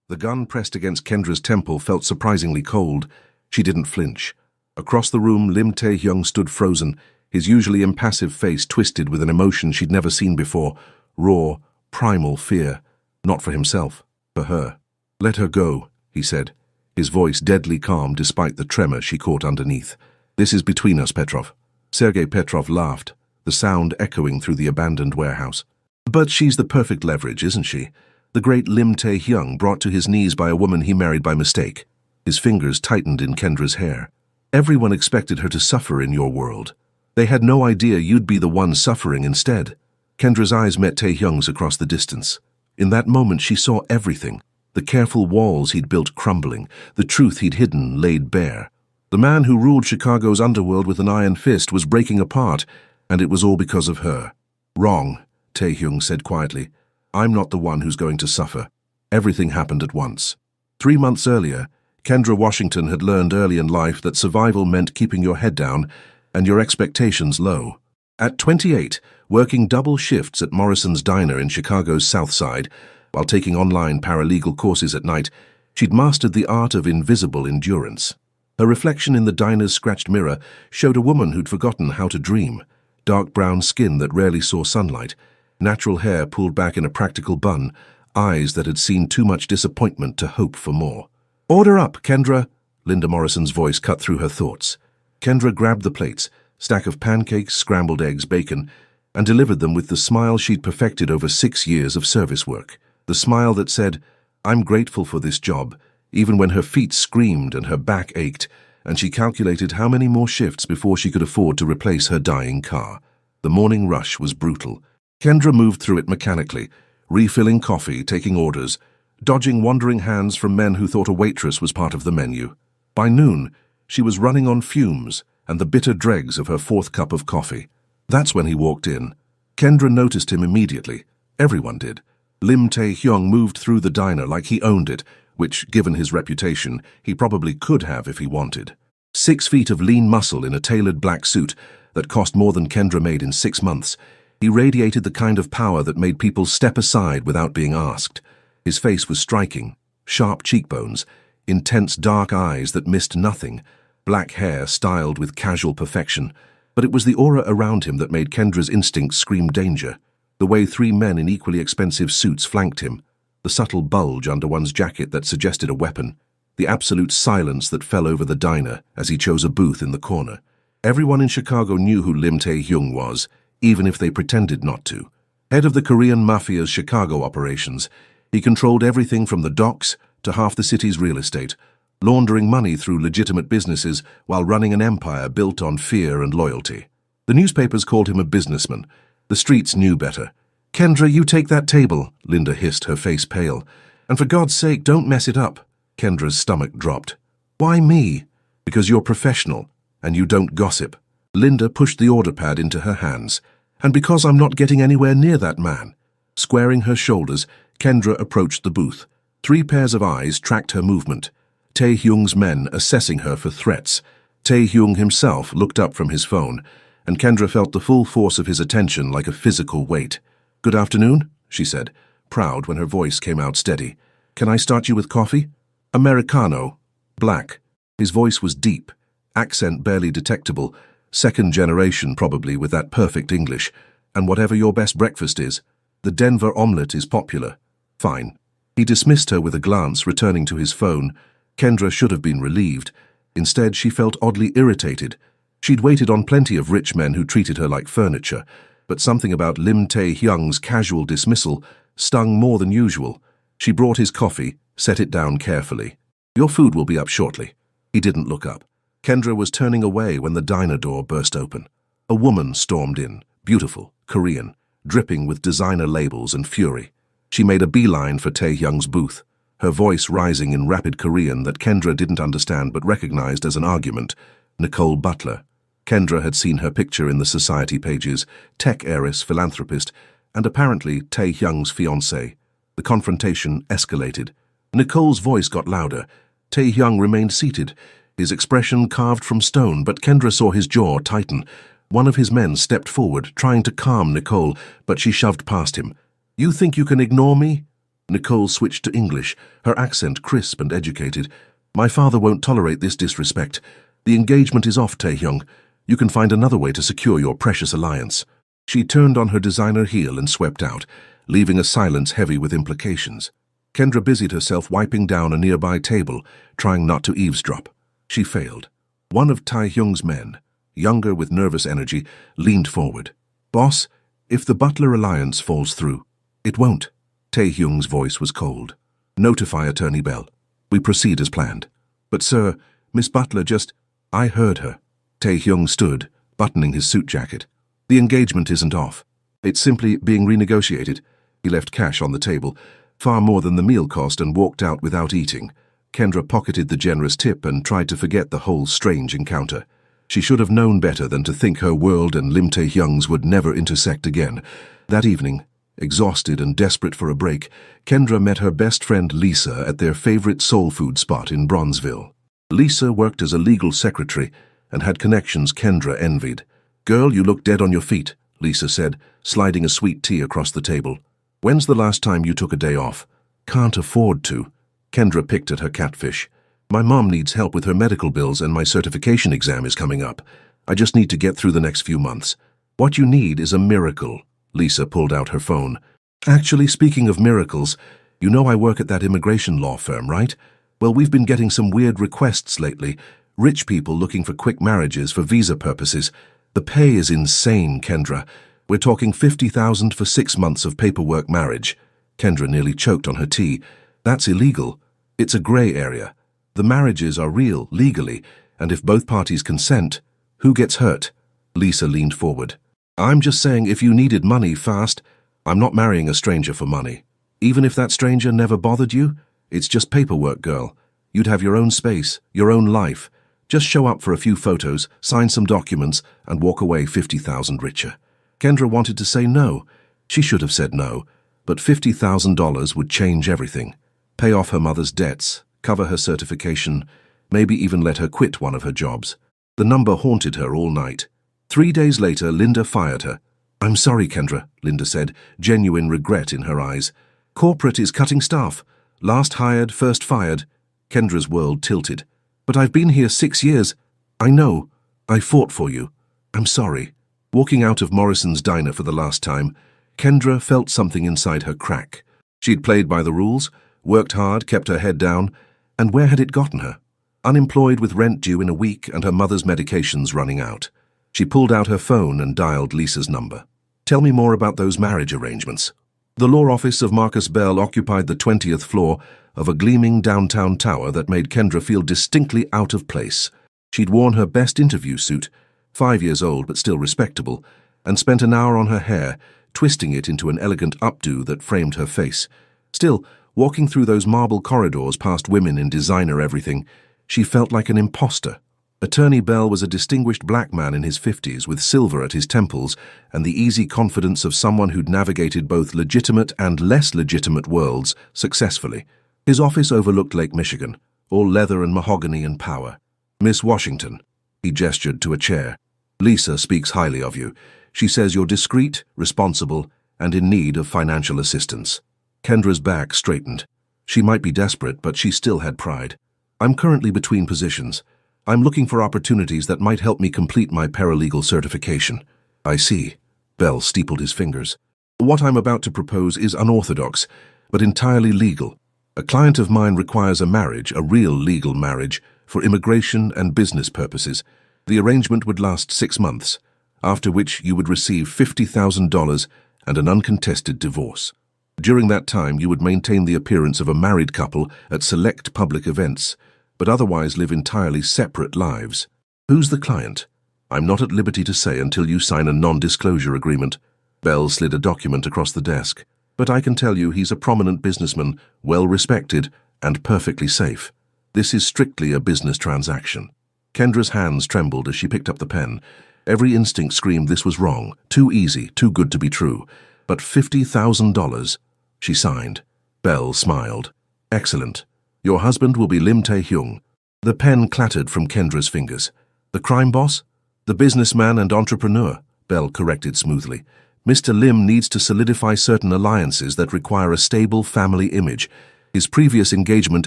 The gun pressed against Kendra's temple felt surprisingly cold. She didn't flinch. Across the room, Lim Tae-hyung stood frozen, his usually impassive face twisted with an emotion she'd never seen before, raw, primal fear. Not for himself, for her. "Let her go," he said, his voice deadly calm despite the tremor she caught underneath. "This is between us, Petrov." Sergei Petrov laughed, the sound echoing through the abandoned warehouse. "But she's the perfect leverage, isn't she? The great Lim Tae-hyung, brought to his knees by a woman he married by mistake." His fingers tightened in Kendra's hair. "Everyone expected her to suffer in your world. They had no idea you'd be the one suffering instead." Kendra's eyes met Tae-hyung's across the distance. In that moment she saw everything. The careful walls he'd built crumbling, the truth he'd hidden laid bare. The man who ruled Chicago's underworld with an iron fist was breaking apart, and it was all because of her. "Wrong," Tae-hyung said quietly. "I'm not the one who's going to suffer." Everything happened at once. 3 months earlier, Kendra Washington had learned early in life that survival meant keeping your head down and your expectations low. At 28, working double shifts at Morrison's Diner in Chicago's South Side, while taking online paralegal courses at night, she'd mastered the art of invisible endurance. Her reflection in the diner's scratched mirror showed a woman who'd forgotten how to dream. Dark brown skin that rarely saw sunlight, natural hair pulled back in a practical bun, eyes that had seen too much disappointment to hope for more. "Order up, Kendra," Linda Morrison's voice cut through her thoughts. Kendra grabbed the plates, stack of pancakes, scrambled eggs, bacon, and delivered them with the smile she'd perfected over 6 years of service work. The smile that said, "I'm grateful for this job," even when her feet screamed and her back ached, and she calculated how many more shifts before she could afford to replace her dying car. The morning rush was brutal. Kendra moved through it mechanically, refilling coffee, taking orders, dodging wandering hands from men who thought a waitress was part of the menu. By noon, she was running on fumes and the bitter dregs of her 4th cup of coffee. That's when he walked in. Kendra noticed him immediately. Everyone did. Lim Tae-hyung moved through the diner like he owned it, which, given his reputation, he probably could have if he wanted. 6 feet of lean muscle in a tailored black suit that cost more than Kendra made in 6 months, he radiated the kind of power that made people step aside without being asked. His face was striking, sharp cheekbones, intense dark eyes that missed nothing, black hair styled with casual perfection, but it was the aura around him that made Kendra's instincts scream danger. The way 3 men in equally expensive suits flanked him, the subtle bulge under one's jacket that suggested a weapon, the absolute silence that fell over the diner as he chose a booth in the corner. Everyone in Chicago knew who Lim Tae-hyung was, even if they pretended not to. Head of the Korean Mafia's Chicago operations, he controlled everything from the docks to half the city's real estate, laundering money through legitimate businesses while running an empire built on fear and loyalty. The newspapers called him a businessman. The streets knew better. "Kendra, you take that table," Linda hissed, her face pale. "And for God's sake, don't mess it up." Kendra's stomach dropped. "Why me?" "Because you're professional, and you don't gossip." Linda pushed the order pad into her hands. "And because I'm not getting anywhere near that man." Squaring her shoulders, Kendra approached the booth. 3 pairs of eyes tracked her movement. Tae-hyung's men assessing her for threats. Tae-hyung himself looked up from his phone, and Kendra felt the full force of his attention like a physical weight. "Good afternoon," she said, proud when her voice came out steady. "Can I start you with coffee?" "Americano. Black." His voice was deep, accent barely detectable, 2nd generation probably with that perfect English. "And whatever your best breakfast is. The Denver omelette is popular." "Fine." He dismissed her with a glance, returning to his phone. Kendra should have been relieved. Instead, she felt oddly irritated. She'd waited on plenty of rich men who treated her like furniture, but something about Lim Tae-hyung's casual dismissal stung more than usual. She brought his coffee, set it down carefully. "Your food will be up shortly." He didn't look up. Kendra was turning away when the diner door burst open. A woman stormed in, beautiful, Korean, dripping with designer labels and fury. She made a beeline for Tae-hyung's booth, her voice rising in rapid Korean that Kendra didn't understand but recognized as an argument. Nicole Butler. Kendra had seen her picture in the society pages, tech heiress, philanthropist, and apparently Tae-hyung's fiancée. The confrontation escalated. Nicole's voice got louder. Tae-hyung remained seated, his expression carved from stone, but Kendra saw his jaw tighten. One of his men stepped forward, trying to calm Nicole, but she shoved past him. "You think you can ignore me?" Nicole switched to English, her accent crisp and educated. My father won't tolerate this disrespect. The engagement is off, Tae-hyung. You can find another way to secure your precious alliance. She turned on her designer heel and swept out, leaving a silence heavy with implications. Kendra busied herself wiping down a nearby table, trying not to eavesdrop. She failed. One of Tae-hyung's men, younger with nervous energy, leaned forward. Boss, if the Butler alliance falls through, it won't. Tae-hyung's voice was cold. Notify Attorney Bell. We proceed as planned. But sir, Miss Butler just... I heard her. Tae-hyung stood, buttoning his suit jacket. The engagement isn't off. It's simply being renegotiated. He left cash on the table, far more than the meal cost, and walked out without eating. Kendra pocketed the generous tip and tried to forget the whole strange encounter. She should have known better than to think her world and Lim Tae-hyung's would never intersect again. That evening, exhausted and desperate for a break, Kendra met her best friend Lisa at their favorite soul food spot in Bronzeville. Lisa worked as a legal secretary and had connections Kendra envied. Girl, you look dead on your feet, Lisa said, sliding a sweet tea across the table. When's the last time you took a day off? Can't afford to. Kendra picked at her catfish. My mom needs help with her medical bills and my certification exam is coming up. I just need to get through the next few months. What you need is a miracle. Lisa pulled out her phone. Actually, speaking of miracles, you know I work at that immigration law firm, right? Well, we've been getting some weird requests lately. Rich people looking for quick marriages for visa purposes. The pay is insane, Kendra. We're talking $50,000 for 6 months of paperwork marriage. Kendra nearly choked on her tea. That's illegal. It's a gray area. The marriages are real, legally, and if both parties consent, who gets hurt? Lisa leaned forward. I'm just saying if you needed money fast, I'm not marrying a stranger for money. Even if that stranger never bothered you, it's just paperwork, girl. You'd have your own space, your own life. Just show up for a few photos, sign some documents, and walk away $50,000 richer. Kendra wanted to say no. She should have said no, but $50,000 would change everything. Pay off her mother's debts, cover her certification, maybe even let her quit one of her jobs. The number haunted her all night. 3 days later, Linda fired her. I'm sorry, Kendra, Linda said, genuine regret in her eyes. Corporate is cutting staff. Last hired, first fired. Kendra's world tilted. But I've been here 6 years. I know. I fought for you. I'm sorry. Walking out of Morrison's diner for the last time, Kendra felt something inside her crack. She'd played by the rules, worked hard, kept her head down, and where had it gotten her? Unemployed with rent due in a week and her mother's medications running out. She pulled out her phone and dialed Lisa's number. Tell me more about those marriage arrangements. The law office of Marcus Bell occupied the 20th floor of a gleaming downtown tower that made Kendra feel distinctly out of place. She'd worn her best interview suit, 5 years old but still respectable, and spent an hour on her hair, twisting it into an elegant updo that framed her face. Still, walking through those marble corridors past women in designer everything, she felt like an imposter. Attorney Bell was a distinguished black man in his 50s with silver at his temples and the easy confidence of someone who'd navigated both legitimate and less legitimate worlds successfully. His office overlooked Lake Michigan, all leather and mahogany and power. Miss Washington, he gestured to a chair. Lisa speaks highly of you. She says you're discreet, responsible, and in need of financial assistance. Kendra's back straightened. She might be desperate, but she still had pride. I'm currently between positions. I'm looking for opportunities that might help me complete my paralegal certification. I see. Bell steepled his fingers. What I'm about to propose is unorthodox, but entirely legal. A client of mine requires a marriage, a real legal marriage, for immigration and business purposes. The arrangement would last 6 months, after which you would receive $50,000 and an uncontested divorce. During that time, you would maintain the appearance of a married couple at select public events, but otherwise live entirely separate lives. Who's the client? I'm not at liberty to say until you sign a non-disclosure agreement. Bell slid a document across the desk. But I can tell you he's a prominent businessman, well-respected, and perfectly safe. This is strictly a business transaction. Kendra's hands trembled as she picked up the pen. Every instinct screamed this was wrong, too easy, too good to be true. But $50,000. She signed. Bell smiled. Excellent. Your husband will be Lim Tae-hyung. The pen clattered from Kendra's fingers. The crime boss? The businessman and entrepreneur, Bell corrected smoothly. Mr. Lim needs to solidify certain alliances that require a stable family image. His previous engagement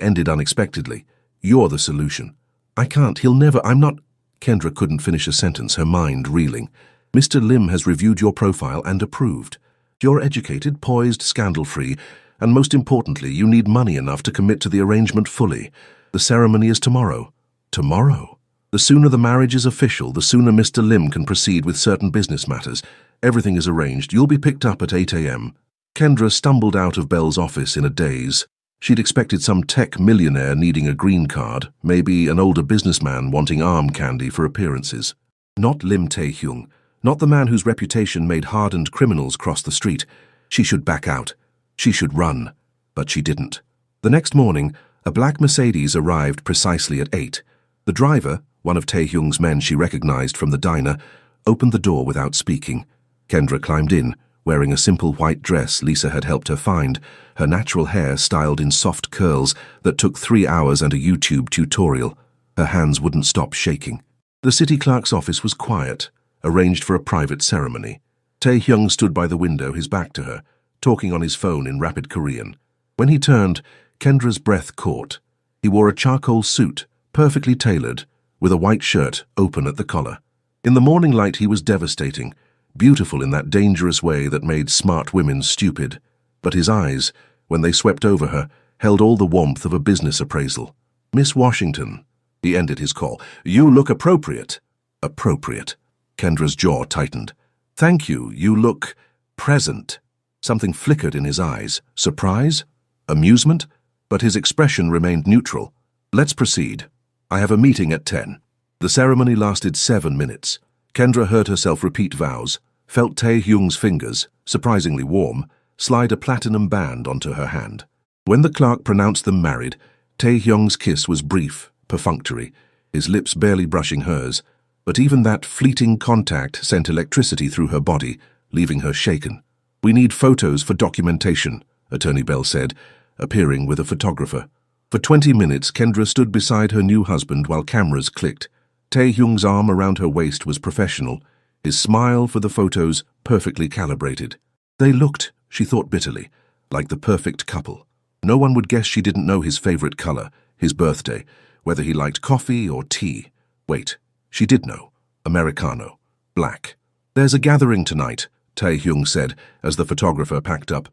ended unexpectedly. You're the solution. I can't, I'm not... Kendra couldn't finish a sentence, her mind reeling. Mr. Lim has reviewed your profile and approved. You're educated, poised, scandal-free, and most importantly, you need money enough to commit to the arrangement fully. The ceremony is tomorrow. Tomorrow? The sooner the marriage is official, the sooner Mr. Lim can proceed with certain business matters. Everything is arranged. You'll be picked up at 8 a.m. Kendra stumbled out of Belle's office in a daze. She'd expected some tech millionaire needing a green card, maybe an older businessman wanting arm candy for appearances. Not Lim Tae-hyung, not the man whose reputation made hardened criminals cross the street. She should back out. She should run. But she didn't. The next morning, a black Mercedes arrived precisely at 8. The driver, one of Tae-hyung's men she recognized from the diner, opened the door without speaking. Kendra climbed in, wearing a simple white dress Lisa had helped her find, her natural hair styled in soft curls that took 3 hours and a YouTube tutorial. Her hands wouldn't stop shaking. The city clerk's office was quiet, arranged for a private ceremony. Tae-hyung stood by the window, his back to her, talking on his phone in rapid Korean. When he turned, Kendra's breath caught. He wore a charcoal suit, perfectly tailored, with a white shirt open at the collar. In the morning light he was devastating, beautiful in that dangerous way that made smart women stupid. But his eyes, when they swept over her, held all the warmth of a business appraisal. "Miss Washington," he ended his call, "you look appropriate." Appropriate. Kendra's jaw tightened. "Thank you, you look present." Something flickered in his eyes. Surprise? Amusement? But his expression remained neutral. "Let's proceed. I have a meeting at 10. The ceremony lasted 7 minutes. Kendra heard herself repeat vows, felt Tae-hyung's fingers, surprisingly warm, slide a platinum band onto her hand. When the clerk pronounced them married, Tae-hyung's kiss was brief, perfunctory, his lips barely brushing hers, but even that fleeting contact sent electricity through her body, leaving her shaken. "We need photos for documentation," Attorney Bell said, appearing with a photographer. For 20 minutes, Kendra stood beside her new husband while cameras clicked. Tae-hyung's arm around her waist was professional, his smile for the photos perfectly calibrated. They looked, she thought bitterly, like the perfect couple. No one would guess she didn't know his favorite color, his birthday, whether he liked coffee or tea. Wait, she did know. Americano. Black. "There's a gathering tonight," Tae-hyung said as the photographer packed up.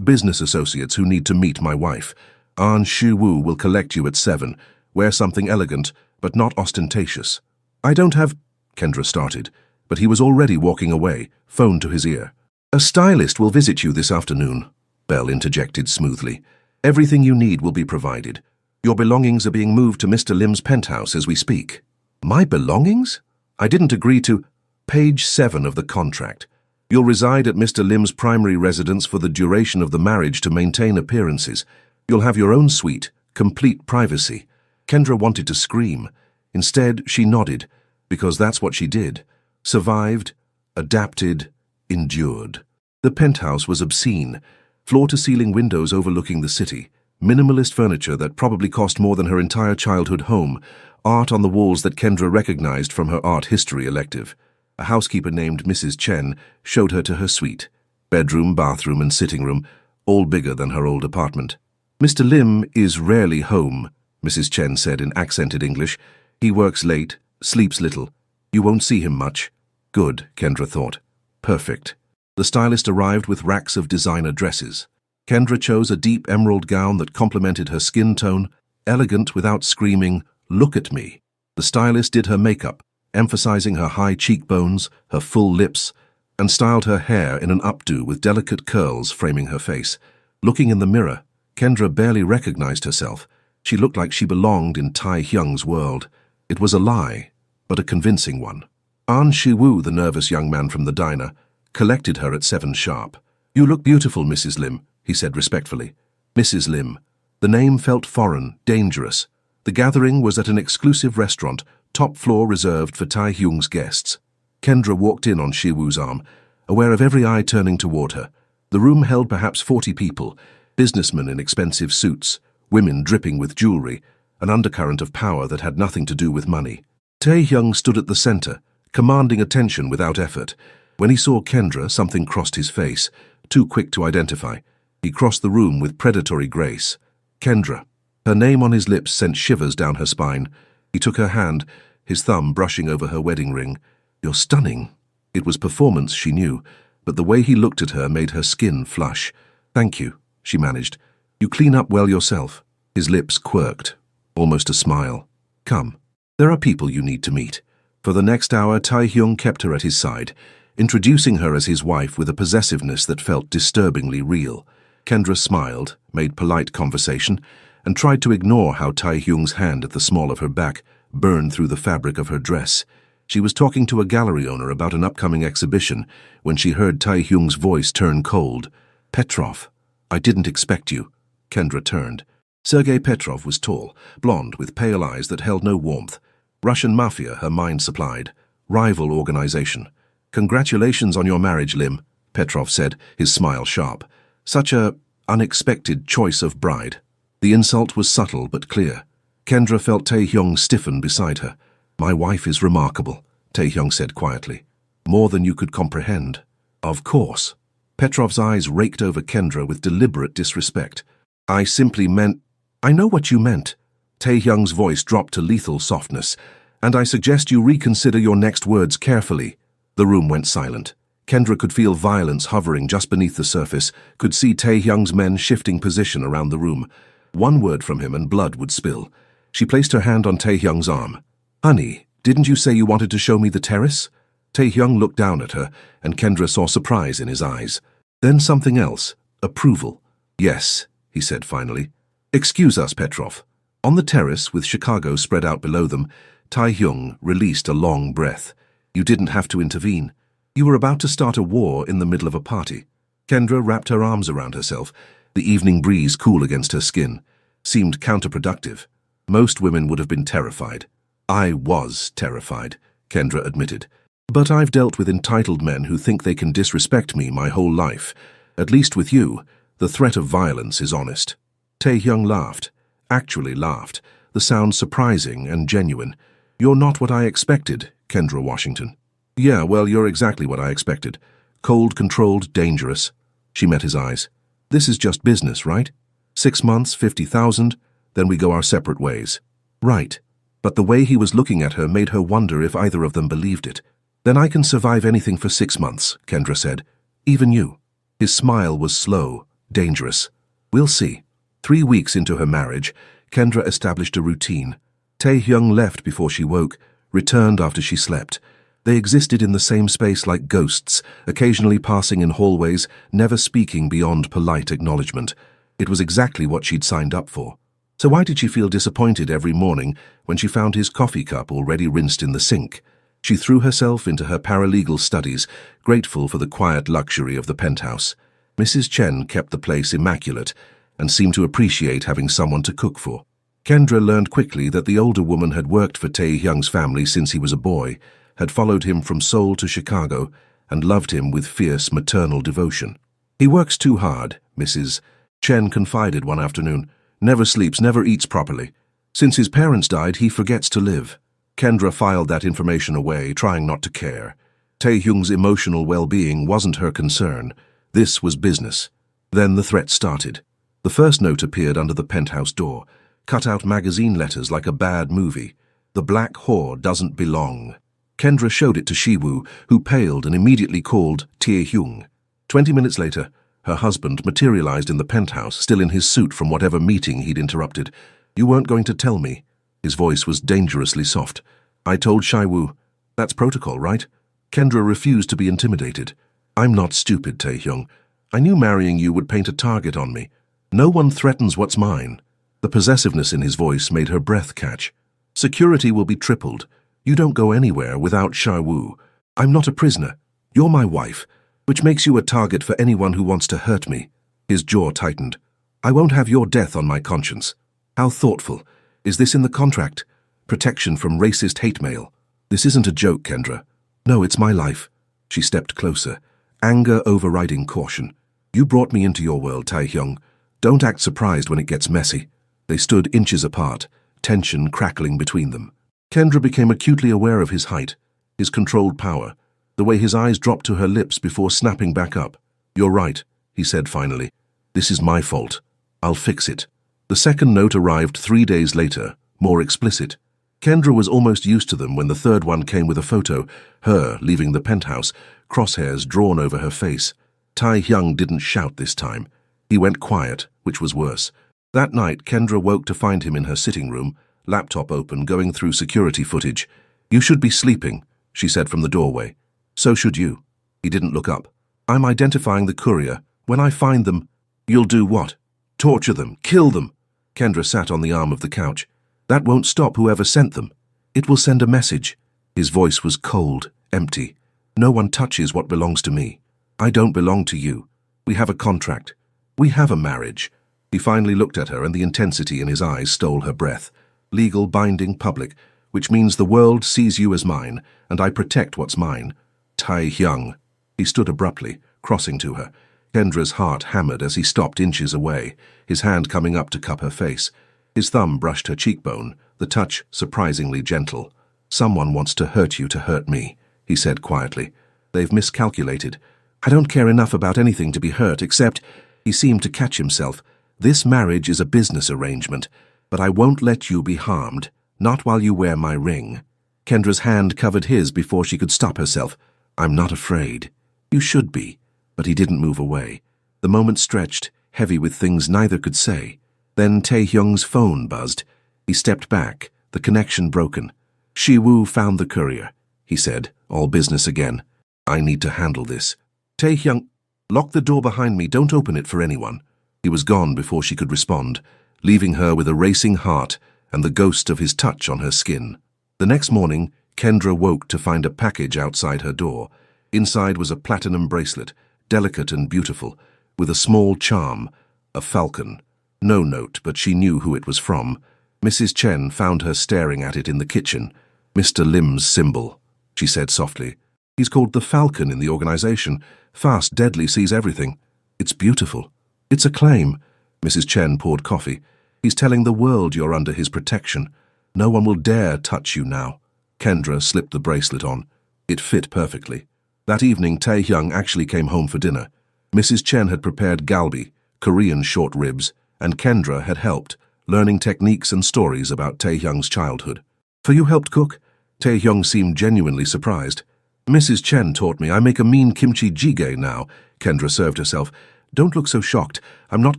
"Business associates who need to meet my wife. Ahn Shi-woo will collect you at 7. Wear something elegant, but not ostentatious." "I don't have..." Kendra started, but he was already walking away, phone to his ear. "A stylist will visit you this afternoon," Bell interjected smoothly. "Everything you need will be provided. Your belongings are being moved to Mr. Lim's penthouse as we speak." "My belongings? I didn't agree to..." "Page 7 of the contract. You'll reside at Mr. Lim's primary residence for the duration of the marriage to maintain appearances. You'll have your own suite, complete privacy." Kendra wanted to scream. Instead, she nodded, because that's what she did. Survived, adapted, endured. The penthouse was obscene, floor-to-ceiling windows overlooking the city, minimalist furniture that probably cost more than her entire childhood home, art on the walls that Kendra recognized from her art history elective. A housekeeper named Mrs. Chen showed her to her suite. Bedroom, bathroom, and sitting room, all bigger than her old apartment. "Mr. Lim is rarely home," Mrs. Chen said in accented English. "He works late, sleeps little. You won't see him much." Good, Kendra thought. Perfect. The stylist arrived with racks of designer dresses. Kendra chose a deep emerald gown that complemented her skin tone, elegant without screaming, "Look at me." The stylist did her makeup, emphasizing her high cheekbones, her full lips, and styled her hair in an updo with delicate curls framing her face. Looking in the mirror, Kendra barely recognized herself. She looked like she belonged in Tae-hyung's world. It was a lie, but a convincing one. Ahn Shi-woo, the nervous young man from the diner, collected her at 7 sharp. "You look beautiful, Mrs. Lim," he said respectfully. Mrs. Lim. The name felt foreign, dangerous. The gathering was at an exclusive restaurant, top floor reserved for Tae-hyung's guests. Kendra walked in on Shi-woo's arm, aware of every eye turning toward her. The room held perhaps 40 people, businessmen in expensive suits, women dripping with jewelry, an undercurrent of power that had nothing to do with money. Tae-hyung stood at the center, commanding attention without effort. When he saw Kendra, something crossed his face, too quick to identify. He crossed the room with predatory grace. Kendra. Her name on his lips sent shivers down her spine. He took her hand, his thumb brushing over her wedding ring. "You're stunning." It was performance, she knew, but the way he looked at her made her skin flush. "Thank you," she managed. "You clean up well yourself." His lips quirked, almost a smile. "Come. There are people you need to meet." For the next hour, Tae-hyung kept her at his side, introducing her as his wife with a possessiveness that felt disturbingly real. Kendra smiled, made polite conversation, and tried to ignore how Tae-hyung's hand at the small of her back burned through the fabric of her dress. She was talking to a gallery owner about an upcoming exhibition when she heard Tae-hyung's voice turn cold. "Petrov, I didn't expect you." Kendra turned. Sergei Petrov was tall, blonde, with pale eyes that held no warmth. Russian Mafia, her mind supplied. Rival organization. "Congratulations on your marriage, Lim," Petrov said, his smile sharp. "Such a unexpected choice of bride." The insult was subtle but clear. Kendra felt Tae-hyung stiffen beside her. "My wife is remarkable," Tae-hyung said quietly. "More than you could comprehend." "Of course." Petrov's eyes raked over Kendra with deliberate disrespect. "I simply meant—" "I know what you meant." Tae-hyung's voice dropped to lethal softness. "And I suggest you reconsider your next words carefully." The room went silent. Kendra could feel violence hovering just beneath the surface, could see Tae-hyung's men shifting position around the room. One word from him and blood would spill. She placed her hand on Tae-hyung's arm. "Honey, didn't you say you wanted to show me the terrace?" Tae-hyung looked down at her, and Kendra saw surprise in his eyes. Then something else. Approval. "Yes," he said finally. "Excuse us, Petrov." On the terrace, with Chicago spread out below them, Tae-hyung released a long breath. "You didn't have to intervene. You were about to start a war in the middle of a party." Kendra wrapped her arms around herself, the evening breeze cool against her skin. Seemed counterproductive. Most women would have been terrified. "I was terrified," Kendra admitted. "But I've dealt with entitled men who think they can disrespect me my whole life. At least with you, the threat of violence is honest." Tae-hyung laughed. Actually laughed, the sound surprising and genuine. "You're not what I expected, Kendra Washington." "Yeah, well, you're exactly what I expected. Cold, controlled, dangerous." She met his eyes. "This is just business, right? 6 months, 50,000, then we go our separate ways." "Right." But the way he was looking at her made her wonder if either of them believed it. "Then I can survive anything for 6 months," Kendra said. "Even you." His smile was slow, dangerous. "We'll see." 3 weeks into her marriage, Kendra established a routine. Tae-hyung left before she woke, returned after she slept. They existed in the same space like ghosts, occasionally passing in hallways, never speaking beyond polite acknowledgement. It was exactly what she'd signed up for. So why did she feel disappointed every morning when she found his coffee cup already rinsed in the sink? She threw herself into her paralegal studies, grateful for the quiet luxury of the penthouse. Mrs. Chen kept the place immaculate and seemed to appreciate having someone to cook for. Kendra learned quickly that the older woman had worked for Tae-hyung's family since he was a boy, had followed him from Seoul to Chicago, and loved him with fierce maternal devotion. "He works too hard," Mrs. Chen confided one afternoon. "Never sleeps, never eats properly. Since his parents died, he forgets to live." Kendra filed that information away, trying not to care. Tae-hyung's emotional well-being wasn't her concern. This was business. Then the threat started. The first note appeared under the penthouse door, cut out magazine letters like a bad movie. "The black whore doesn't belong." Kendra showed it to Shiwoo, who paled and immediately called Tae-hyung. 20 minutes later, her husband materialized in the penthouse, still in his suit from whatever meeting he'd interrupted. "You weren't going to tell me." His voice was dangerously soft. "I told Shiwoo. That's protocol, right?" Kendra refused to be intimidated. "I'm not stupid, Tae-hyung. I knew marrying you would paint a target on me. No one threatens what's mine." The possessiveness in his voice made her breath catch. "Security will be tripled. You don't go anywhere without Shiwoo. I'm not a prisoner. You're my wife, which makes you a target for anyone who wants to hurt me." His jaw tightened. "I won't have your death on my conscience." "How thoughtful. Is this in the contract? Protection from racist hate mail." "This isn't a joke, Kendra." "No, it's my life." She stepped closer, anger overriding caution. "You brought me into your world, Tae-hyung. Don't act surprised when it gets messy." They stood inches apart, tension crackling between them. Kendra became acutely aware of his height, his controlled power. the way his eyes dropped to her lips before snapping back up. "You're right," he said finally. "This is my fault. I'll fix it." The second note arrived 3 days later, more explicit. Kendra was almost used to them when the third one came with a photo, her leaving the penthouse, crosshairs drawn over her face. Tae-hyung didn't shout this time. He went quiet, which was worse. That night, Kendra woke to find him in her sitting room, laptop open, going through security footage. "You should be sleeping," she said from the doorway. "So should you." He didn't look up. "I'm identifying the courier. When I find them..." "You'll do what?" "Torture them. Kill them." Kendra sat on the arm of the couch. "That won't stop whoever sent them. It will send a message." His voice was cold, empty. "No one touches what belongs to me. I don't belong to you. We have a contract. We have a marriage." He finally looked at her, and the intensity in his eyes stole her breath. "Legal, binding, public, which means the world sees you as mine, and I protect what's mine. Tae-hyung." He stood abruptly, crossing to her. Kendra's heart hammered as he stopped inches away, his hand coming up to cup her face. His thumb brushed her cheekbone, the touch surprisingly gentle. "Someone wants to hurt you to hurt me," he said quietly. "They've miscalculated. I don't care enough about anything to be hurt, except..." He seemed to catch himself. "This marriage is a business arrangement, but I won't let you be harmed, not while you wear my ring." Kendra's hand covered his before she could stop herself. "I'm not afraid." "You should be." But he didn't move away. The moment stretched, heavy with things neither could say. Then Tae-hyung's phone buzzed. He stepped back, the connection broken. "Shi-woo found the courier," he said, all business again. "I need to handle this." "Tae-hyung, lock the door behind me, don't open it for anyone." He was gone before she could respond, leaving her with a racing heart and the ghost of his touch on her skin. The next morning, Kendra woke to find a package outside her door. Inside was a platinum bracelet, delicate and beautiful, with a small charm, a falcon. No note, but she knew who it was from. Mrs. Chen found her staring at it in the kitchen. "Mr. Lim's symbol," she said softly. "He's called the Falcon in the organization. Fast, deadly, sees everything. It's beautiful. It's a claim." Mrs. Chen poured coffee. "He's telling the world you're under his protection. No one will dare touch you now." Kendra slipped the bracelet on. It fit perfectly. That evening, Tae-hyung actually came home for dinner. Mrs. Chen had prepared galbi, Korean short ribs, and Kendra had helped, learning techniques and stories about Tae-hyung's childhood. "For you helped cook?" Tae-hyung seemed genuinely surprised. "Mrs. Chen taught me. I make a mean kimchi jjigae now." Kendra served herself. "Don't look so shocked. I'm not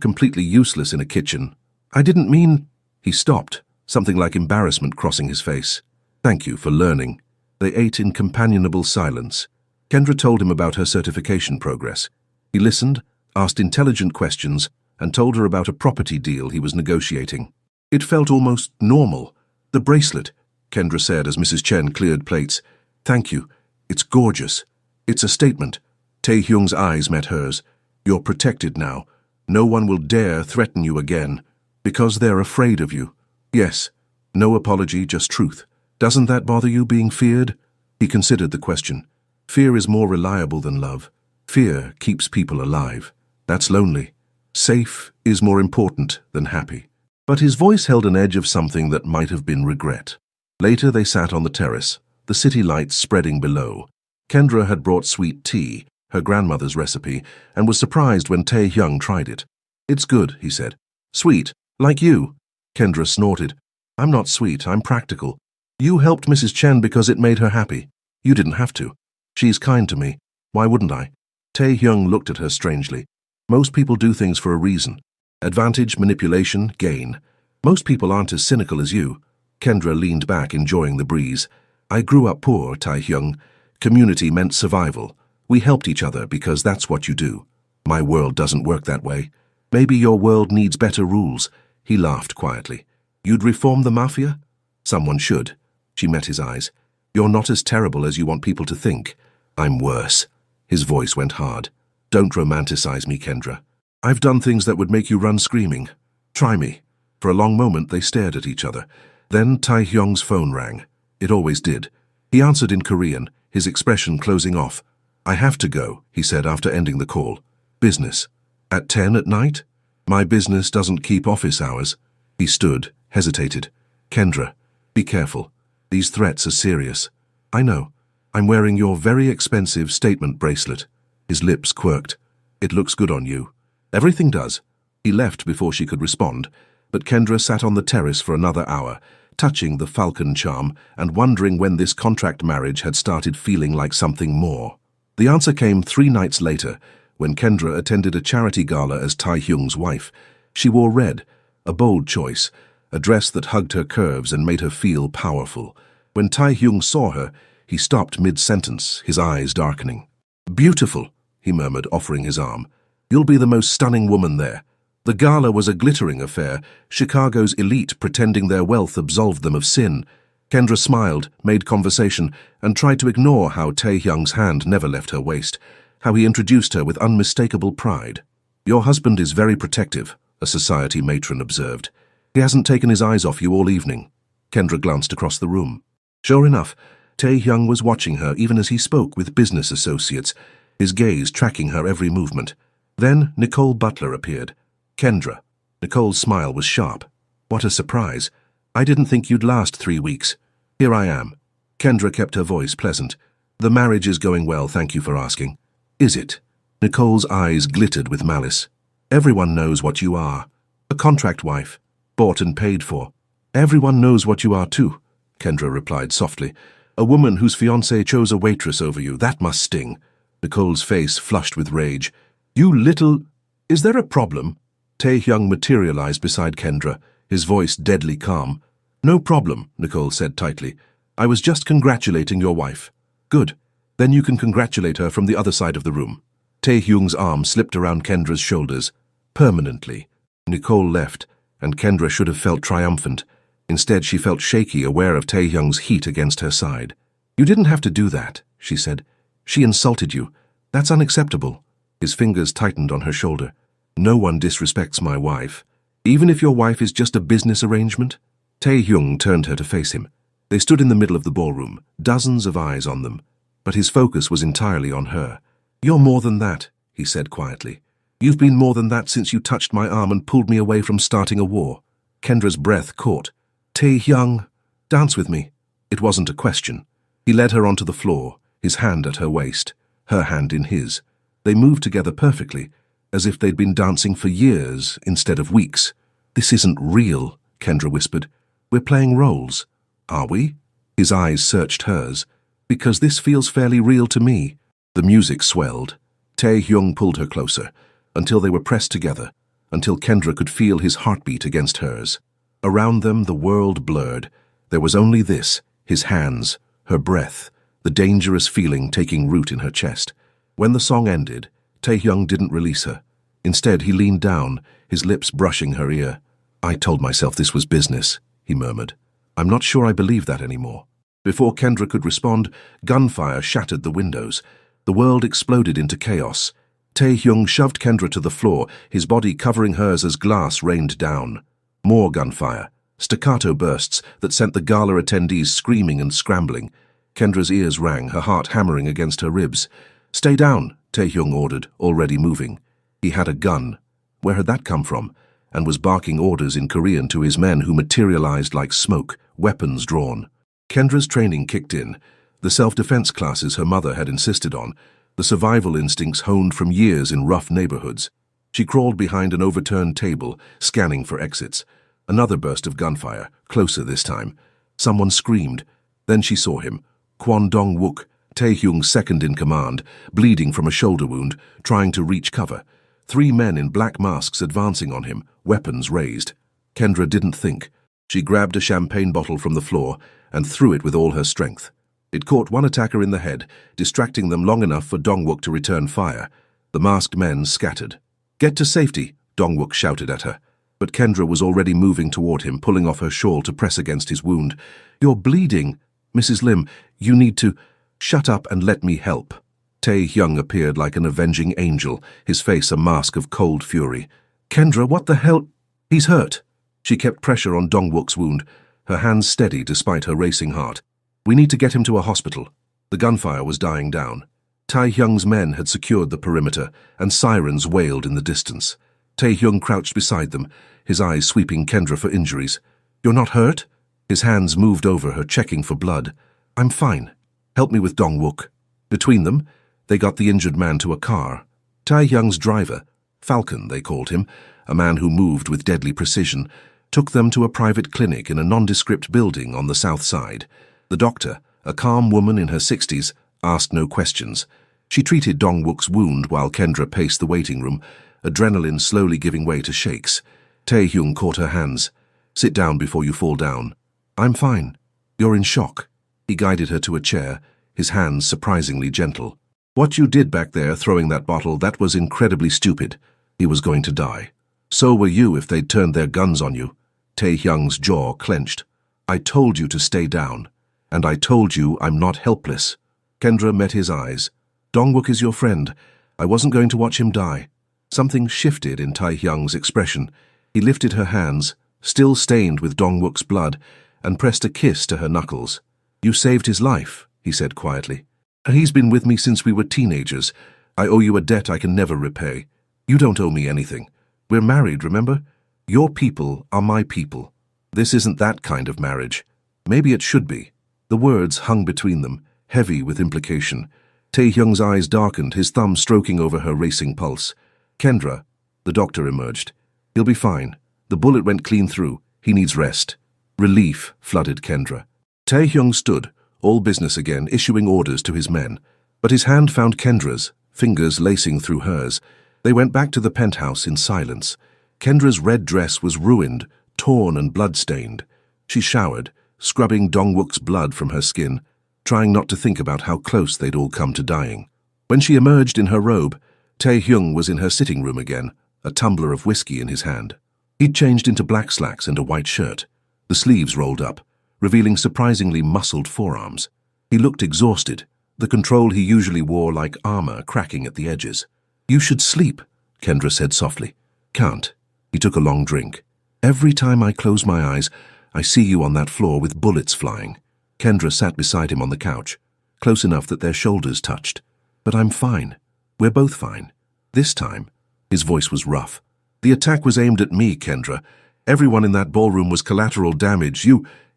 completely useless in a kitchen." "I didn't mean..." He stopped, something like embarrassment crossing his face. "Thank you for learning." They ate in companionable silence. Kendra told him about her certification progress. He listened, asked intelligent questions, and told her about a property deal he was negotiating. It felt almost normal. "The bracelet," Kendra said as Mrs. Chen cleared plates. "Thank you. It's gorgeous. It's a statement." Tae-hyung's eyes met hers. "You're protected now. No one will dare threaten you again, because they're afraid of you." "Yes. No apology, just truth. Doesn't that bother you, being feared?" He considered the question. "Fear is more reliable than love. Fear keeps people alive. That's lonely. Safe is more important than happy." But his voice held an edge of something that might have been regret. Later they sat on the terrace, the city lights spreading below. Kendra had brought sweet tea, her grandmother's recipe, and was surprised when Tae-hyung tried it. "It's good," he said. "Sweet, like you." Kendra snorted. "I'm not sweet, I'm practical. You helped Mrs. Chen because it made her happy. You didn't have to. She's kind to me. Why wouldn't I?" Tae-hyung looked at her strangely. "Most people do things for a reason. Advantage, manipulation, gain. Most people aren't as cynical as you." Kendra leaned back, enjoying the breeze. "I grew up poor, Tae-hyung. Community meant survival. We helped each other because that's what you do. My world doesn't work that way. Maybe your world needs better rules." He laughed quietly. "You'd reform the Mafia?" "Someone should." She met his eyes. "You're not as terrible as you want people to think." "I'm worse." His voice went hard. "Don't romanticize me, Kendra. I've done things that would make you run screaming. Try me." For a long moment they stared at each other. Then Tae-hyung's phone rang. It always did. He answered in Korean, his expression closing off. "I have to go," he said after ending the call. "Business. At 10 at night? My business doesn't keep office hours." He stood, hesitated. "Kendra, be careful. These threats are serious." "I know. I'm wearing your very expensive statement bracelet. His lips quirked. It looks good on you. Everything does. He left before she could respond, but Kendra sat on the terrace for another hour, touching the falcon charm and wondering when this contract marriage had started feeling like something more. The answer came 3 nights later, when Kendra attended a charity gala as Tae-hyung's wife. She wore red, a bold choice, a dress that hugged her curves and made her feel powerful. When Tae-hyung saw her, he stopped mid-sentence, his eyes darkening. "Beautiful," he murmured, offering his arm. "You'll be the most stunning woman there." The gala was a glittering affair, Chicago's elite pretending their wealth absolved them of sin. Kendra smiled, made conversation, and tried to ignore how Tae-hyung's hand never left her waist, how he introduced her with unmistakable pride. "Your husband is very protective," a society matron observed. "He hasn't taken his eyes off you all evening." Kendra glanced across the room. Sure enough, Tae-hyung was watching her even as he spoke with business associates, his gaze tracking her every movement. Then Nicole Butler appeared. "Kendra." Nicole's smile was sharp. "What a surprise. I didn't think you'd last 3 weeks. Here I am." Kendra kept her voice pleasant. "The marriage is going well, thank you for asking." "Is it?" Nicole's eyes glittered with malice. "Everyone knows what you are. A contract wife, bought and paid for." "Everyone knows what you are too," Kendra replied softly. "A woman whose fiancé chose a waitress over you, that must sting." Nicole's face flushed with rage. "You little... Is there a problem?" Tae-hyung materialized beside Kendra, his voice deadly calm. "No problem," Nicole said tightly. "I was just congratulating your wife." "Good. Then you can congratulate her from the other side of the room." Tae-hyung's arm slipped around Kendra's shoulders. Permanently. Nicole left, and Kendra should have felt triumphant. Instead, she felt shaky, aware of Tae-hyung's heat against her side. "You didn't have to do that," she said. "She insulted you. That's unacceptable." His fingers tightened on her shoulder. "No one disrespects my wife. Even if your wife is just a business arrangement?" Tae-hyung turned her to face him. They stood in the middle of the ballroom, dozens of eyes on them. But his focus was entirely on her. "You're more than that," he said quietly. "You've been more than that since you touched my arm and pulled me away from starting a war." Kendra's breath caught. "Tae-hyung, dance with me." It wasn't a question. He led her onto the floor, his hand at her waist, her hand in his. They moved together perfectly, as if they'd been dancing for years instead of weeks. "This isn't real," Kendra whispered. "We're playing roles." "Are we?" His eyes searched hers. "Because this feels fairly real to me." The music swelled. Tae-hyung pulled her closer, until they were pressed together, until Kendra could feel his heartbeat against hers. Around them, the world blurred. There was only this, his hands, her breath, the dangerous feeling taking root in her chest. When the song ended, Tae-hyung didn't release her. Instead, he leaned down, his lips brushing her ear. "I told myself this was business," he murmured. "I'm not sure I believe that anymore." Before Kendra could respond, gunfire shattered the windows. The world exploded into chaos. Tae-hyung shoved Kendra to the floor, his body covering hers as glass rained down. More gunfire, staccato bursts that sent the gala attendees screaming and scrambling. Kendra's ears rang, her heart hammering against her ribs. "Stay down," Tae-hyung ordered, already moving. He had a gun. Where had that come from? And was barking orders in Korean to his men who materialized like smoke, weapons drawn. Kendra's training kicked in, the self-defense classes her mother had insisted on, the survival instincts honed from years in rough neighborhoods. She crawled behind an overturned table, scanning for exits. Another burst of gunfire, closer this time. Someone screamed. Then she saw him, Kwon Dong-wook, Tae-hyung's second in command, bleeding from a shoulder wound, trying to reach cover. 3 men in black masks advancing on him, weapons raised. Kendra didn't think. She grabbed a champagne bottle from the floor and threw it with all her strength. It caught one attacker in the head, distracting them long enough for Dong-wook to return fire. The masked men scattered. "Get to safety," Dong-wook shouted at her. But Kendra was already moving toward him, pulling off her shawl to press against his wound. "You're bleeding. Mrs. Lim, you need to..." "Shut up and let me help." Tae-hyung appeared like an avenging angel, his face a mask of cold fury. "Kendra, what the hell?" "He's hurt." She kept pressure on Dong-wook's wound, her hands steady despite her racing heart. "We need to get him to a hospital." The gunfire was dying down. Tae-hyung's men had secured the perimeter, and sirens wailed in the distance. Tae-hyung crouched beside them, his eyes sweeping Kendra for injuries. "You're not hurt?" His hands moved over her, checking for blood. "I'm fine." Help me with Dongwook." Between them, they got the injured man to a car. Tae-hyung's driver, Falcon they called him, a man who moved with deadly precision, took them to a private clinic in a nondescript building on the south side. The doctor, a calm woman in her 60s, asked no questions. She treated Dongwook's wound while Kendra paced the waiting room, adrenaline slowly giving way to shakes. Tae-hyung caught her hands. "Sit down before you fall down." "I'm fine. You're in shock." He guided her to a chair, his hands surprisingly gentle. "What you did back there, throwing that bottle, that was incredibly stupid." He was going to die. "So were you if they'd turned their guns on you." Tae-hyung's jaw clenched. "I told you to stay down. And I told you I'm not helpless." Kendra met his eyes. "Dongwook is your friend. I wasn't going to watch him die." Something shifted in Tae-hyung's expression. He lifted her hands, still stained with Dongwook's blood, and pressed a kiss to her knuckles. "You saved his life," he said quietly. "He's been with me since we were teenagers. I owe you a debt I can never repay. You don't owe me anything. We're married, remember? Your people are my people. This isn't that kind of marriage. Maybe it should be." The words hung between them, heavy with implication. Tae-hyung's eyes darkened, his thumb stroking over her racing pulse. "Kendra," the doctor emerged. "He'll be fine. The bullet went clean through. He needs rest." Relief flooded Kendra. Tae-hyung stood, all business again, issuing orders to his men. But his hand found Kendra's, fingers lacing through hers. They went back to the penthouse in silence. Kendra's red dress was ruined, torn and blood-stained. She showered, scrubbing Dongwook's blood from her skin, trying not to think about how close they'd all come to dying. When she emerged in her robe, Tae-hyung was in her sitting room again, a tumbler of whiskey in his hand. He'd changed into black slacks and a white shirt, the sleeves rolled up, revealing surprisingly muscled forearms. He looked exhausted, the control he usually wore like armor cracking at the edges. "You should sleep," Kendra said softly. "Can't." He took a long drink. "Every time I close my eyes, I see you on that floor with bullets flying." Kendra sat beside him on the couch, close enough that their shoulders touched. "But I'm fine. We're both fine. This time," his voice was rough. "The attack was aimed at me, Kendra. Everyone in that ballroom was collateral damage.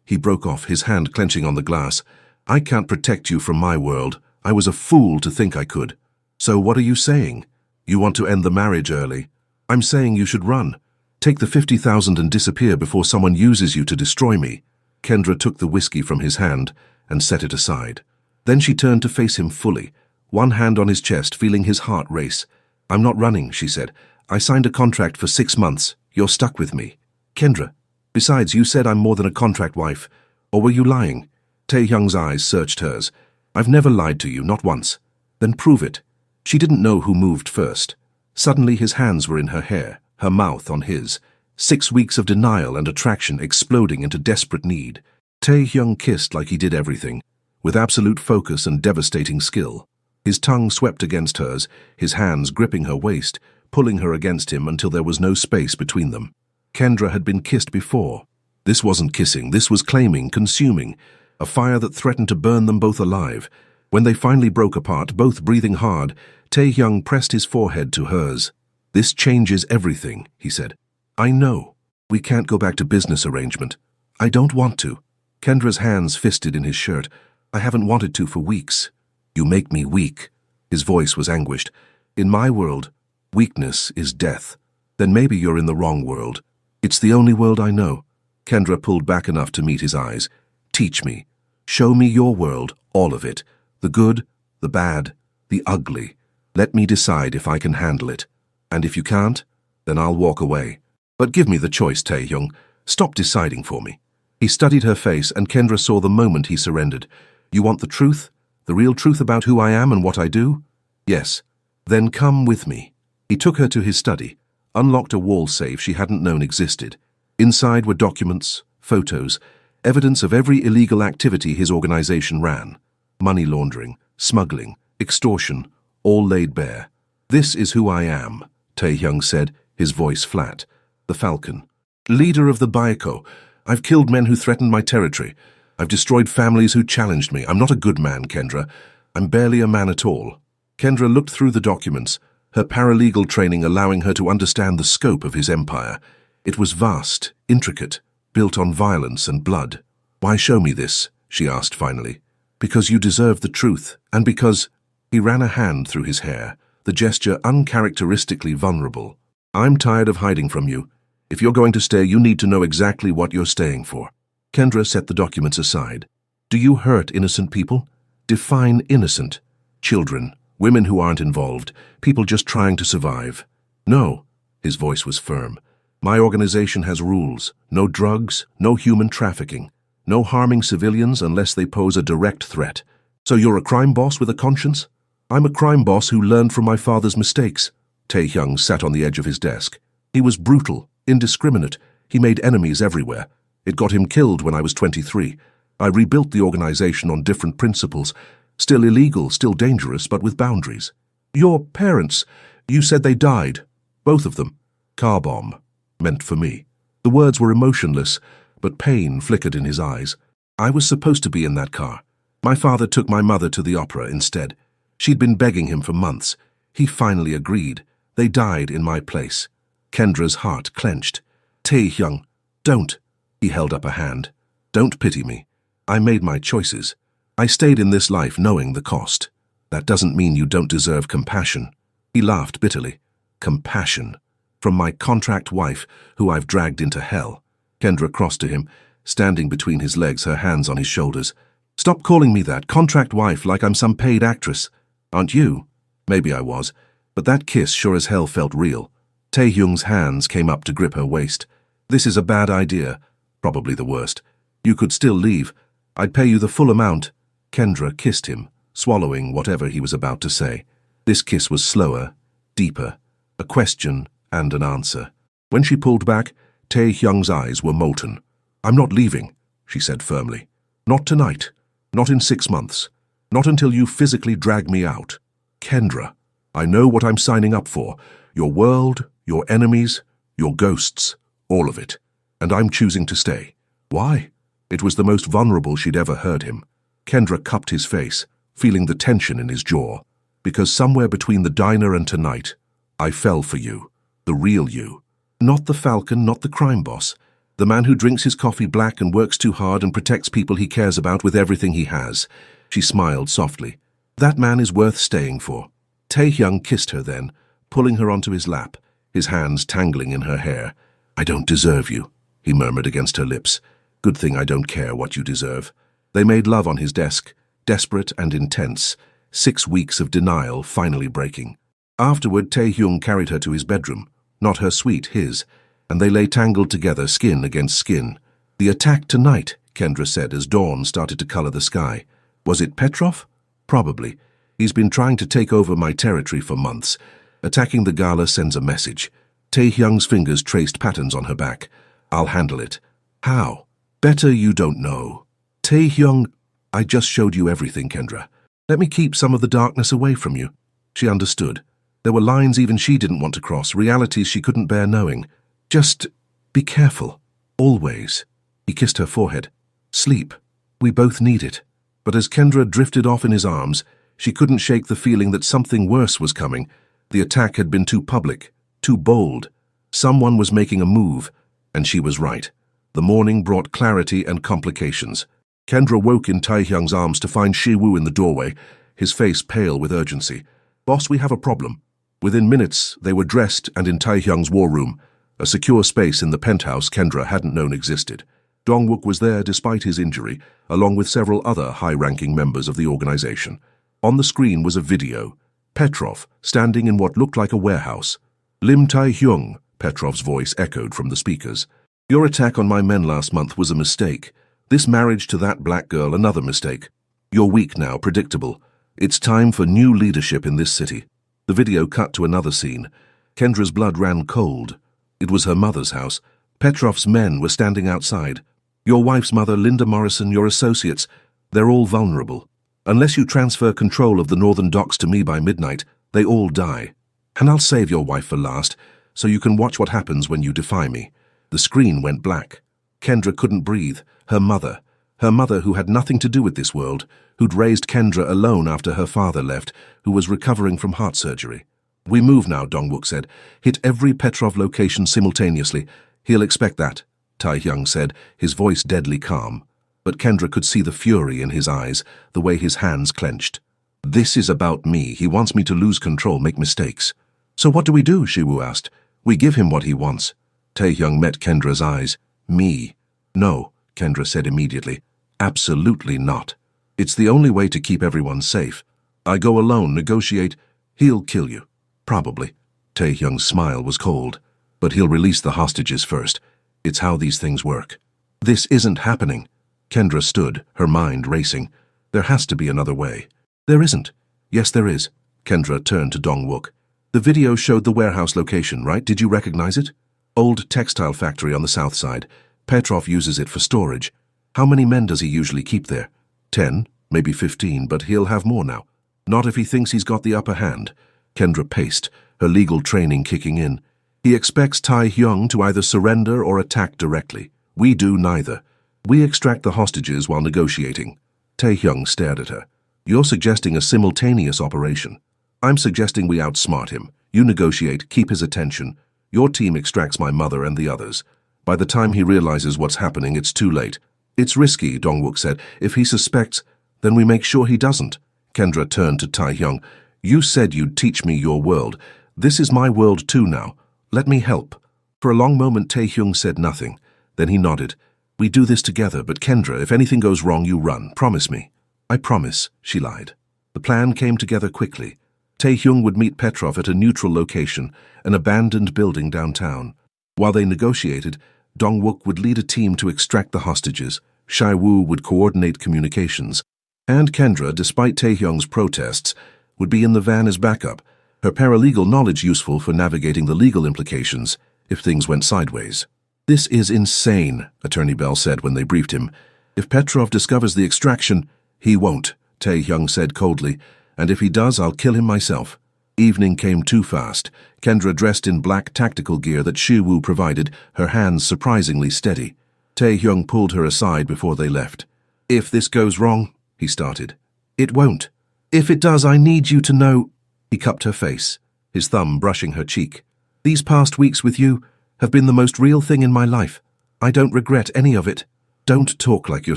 He broke off, his hand clenching on the glass. "I can't protect you from my world. I was a fool to think I could." "So what are you saying? You want to end the marriage early?" "I'm saying you should run. Take the 50,000 and disappear before someone uses you to destroy me." Kendra took the whiskey from his hand and set it aside. Then she turned to face him fully, one hand on his chest, feeling his heart race. "I'm not running," she said. "I signed a contract for 6 months. You're stuck with me." "Kendra, besides, you said I'm more than a contract wife. Or were you lying?" Tae-hyung's eyes searched hers. "I've never lied to you, not once." "Then prove it." She didn't know who moved first. Suddenly his hands were in her hair, her mouth on his. 6 weeks of denial and attraction exploding into desperate need. Tae-hyung kissed like he did everything, with absolute focus and devastating skill. His tongue swept against hers, his hands gripping her waist, pulling her against him until there was no space between them. Kendra had been kissed before. This wasn't kissing, this was claiming, consuming, a fire that threatened to burn them both alive. When they finally broke apart, both breathing hard, Tae-hyung pressed his forehead to hers. "This changes everything," he said. "I know. We can't go back to business arrangement." "I don't want to." Kendra's hands fisted in his shirt. "I haven't wanted to for weeks." "You make me weak." His voice was anguished. "In my world, weakness is death. Then maybe you're in the wrong world." "It's the only world I know." Kendra pulled back enough to meet his eyes. "Teach me. Show me your world, all of it. The good, the bad, the ugly. Let me decide if I can handle it. And if you can't, then I'll walk away. But give me the choice, Tae-hyung. Stop deciding for me." He studied her face, and Kendra saw the moment he surrendered. "You want the truth? The real truth about who I am and what I do?" "Yes." "Then come with me." He took her to his study, unlocked a wall safe she hadn't known existed. Inside were documents, photos, evidence of every illegal activity his organization ran. Money laundering, smuggling, extortion, all laid bare. "This is who I am," Tae-hyung said, his voice flat. "The Falcon. Leader of the Baiko. I've killed men who threatened my territory. I've destroyed families who challenged me. I'm not a good man, Kendra. I'm barely a man at all." Kendra looked through the documents, her paralegal training allowing her to understand the scope of his empire. It was vast, intricate, built on violence and blood. "Why show me this?" she asked finally. Because you deserve the truth, and because— He ran a hand through his hair, the gesture uncharacteristically vulnerable. I'm tired of hiding from you. If you're going to stay, you need to know exactly what you're staying for. Kendra set the documents aside. Do you hurt innocent people? Define innocent. Children, women who aren't involved, people just trying to survive. No, his voice was firm. My organization has rules. No drugs, no human trafficking. No harming civilians unless they pose a direct threat. So you're a crime boss with a conscience? I'm a crime boss who learned from my father's mistakes. Tae-hyung sat on the edge of his desk. He was brutal, indiscriminate. He made enemies everywhere. It got him killed when I was 23. I rebuilt the organization on different principles. Still illegal, still dangerous, but with boundaries. Your parents, you said they died. Both of them. Car bomb. Meant for me. The words were emotionless, but pain flickered in his eyes. I was supposed to be in that car. My father took my mother to the opera instead. She'd been begging him for months. He finally agreed. They died in my place. Kendra's heart clenched. Tae-hyung, don't. He held up a hand. Don't pity me. I made my choices. I stayed in this life knowing the cost. That doesn't mean you don't deserve compassion. He laughed bitterly. Compassion. From my contract wife, who I've dragged into hell. Kendra crossed to him, standing between his legs, her hands on his shoulders. Stop calling me that, contract wife, like I'm some paid actress. Aren't you? Maybe I was, but that kiss sure as hell felt real. Tae-hyung's hands came up to grip her waist. This is a bad idea. Probably the worst. You could still leave. I'd pay you the full amount. Kendra kissed him, swallowing whatever he was about to say. This kiss was slower, deeper, a question and an answer. When she pulled back, Tae-hyung's eyes were molten. I'm not leaving, she said firmly. Not tonight. Not in 6 months. Not until you physically drag me out. Kendra, I know what I'm signing up for. Your world, your enemies, your ghosts, all of it. And I'm choosing to stay. Why? It was the most vulnerable she'd ever heard him. Kendra cupped his face, feeling the tension in his jaw. Because somewhere between the diner and tonight, I fell for you. The real you. Not the falcon, not the crime boss. The man who drinks his coffee black and works too hard and protects people he cares about with everything he has. She smiled softly. That man is worth staying for. Tae-hyung kissed her then, pulling her onto his lap, his hands tangling in her hair. I don't deserve you, he murmured against her lips. Good thing I don't care what you deserve. They made love on his desk, desperate and intense, 6 weeks of denial finally breaking. Afterward, Tae-hyung carried her to his bedroom, not her suite, his, and they lay tangled together, skin against skin. The attack tonight, Kendra said as dawn started to color the sky. Was it Petrov? Probably. He's been trying to take over my territory for months. Attacking the gala sends a message. Tae-hyung's fingers traced patterns on her back. I'll handle it. How? Better you don't know. Tae-hyung, I just showed you everything, Kendra. Let me keep some of the darkness away from you. She understood. There were lines even she didn't want to cross, realities she couldn't bear knowing. Just be careful. Always. He kissed her forehead. Sleep. We both need it. But as Kendra drifted off in his arms, she couldn't shake the feeling that something worse was coming. The attack had been too public, too bold. Someone was making a move, and she was right. The morning brought clarity and complications. Kendra woke in Tae-hyung's arms to find Shi-woo in the doorway, his face pale with urgency. Boss, we have a problem. Within minutes, they were dressed and in Tae-hyung's war room, a secure space in the penthouse Kendra hadn't known existed. Dong-wook was there despite his injury, along with several other high-ranking members of the organization. On the screen was a video. Petrov, standing in what looked like a warehouse. Lim Tae-hyung, Petrov's voice echoed from the speakers. Your attack on my men last month was a mistake. This marriage to that black girl, another mistake. You're weak now, predictable. It's time for new leadership in this city. The video cut to another scene. Kendra's blood ran cold. It was her mother's house. Petrov's men were standing outside. Your wife's mother, Linda Morrison, your associates, they're all vulnerable. Unless you transfer control of the northern docks to me by midnight, they all die. And I'll save your wife for last, so you can watch what happens when you defy me. The screen went black. Kendra couldn't breathe. Her mother who had nothing to do with this world, who'd raised Kendra alone after her father left, who was recovering from heart surgery. We move now, Dong-wook said. Hit every Petrov location simultaneously. He'll expect that, Tae-hyung said, his voice deadly calm. but Kendra could see the fury in his eyes, the way his hands clenched. This is about me. He wants me to lose control, make mistakes. So what do we do? Shiwoo asked. We give him what he wants. Taehyung met Kendra's eyes. Me. No, Kendra said immediately. Absolutely not. It's the only way to keep everyone safe. I go alone, negotiate. He'll kill you. Probably. Taehyung's smile was cold. But he'll release the hostages first. It's how these things work. This isn't happening. Kendra stood, her mind racing. There has to be another way. There isn't. Yes, there is. Kendra turned to Dong-wook. The video showed the warehouse location, right? Did you recognize it? Old textile factory on the south side. Petrov uses it for storage. How many men does he usually keep there? 10, maybe 15, but he'll have more now. Not if he thinks he's got the upper hand. Kendra paced, her legal training kicking in. He expects Taehyung to either surrender or attack directly. We do neither. We extract the hostages while negotiating. Taehyung stared at her. You're suggesting a simultaneous operation. I'm suggesting we outsmart him. You negotiate, keep his attention. Your team extracts my mother and the others. By the time he realizes what's happening, it's too late. It's risky, Dong-wook said. If he suspects, then we make sure he doesn't. Kendra turned to Taehyung. You said you'd teach me your world. This is my world too now. Let me help. For a long moment, Taehyung said nothing. Then he nodded. We do this together, but Kendra, if anything goes wrong, you run. Promise me. I promise, she lied. The plan came together quickly. Taehyung would meet Petrov at a neutral location, an abandoned building downtown. While they negotiated, Dong-wook would lead a team to extract the hostages. Shiwoo would coordinate communications. And Kendra, despite Taehyung's protests, would be in the van as backup, her paralegal knowledge useful for navigating the legal implications if things went sideways. This is insane, Attorney Bell said when they briefed him. If Petrov discovers the extraction, he won't, Taehyung said coldly, and if he does, I'll kill him myself. Evening came too fast. Kendra dressed in black tactical gear that Shiwoo provided, her hands surprisingly steady. Taehyung pulled her aside before they left. If this goes wrong, he started. It won't. If it does, I need you to know. He cupped her face, his thumb brushing her cheek. These past weeks with you have been the most real thing in my life. I don't regret any of it. Don't talk like you're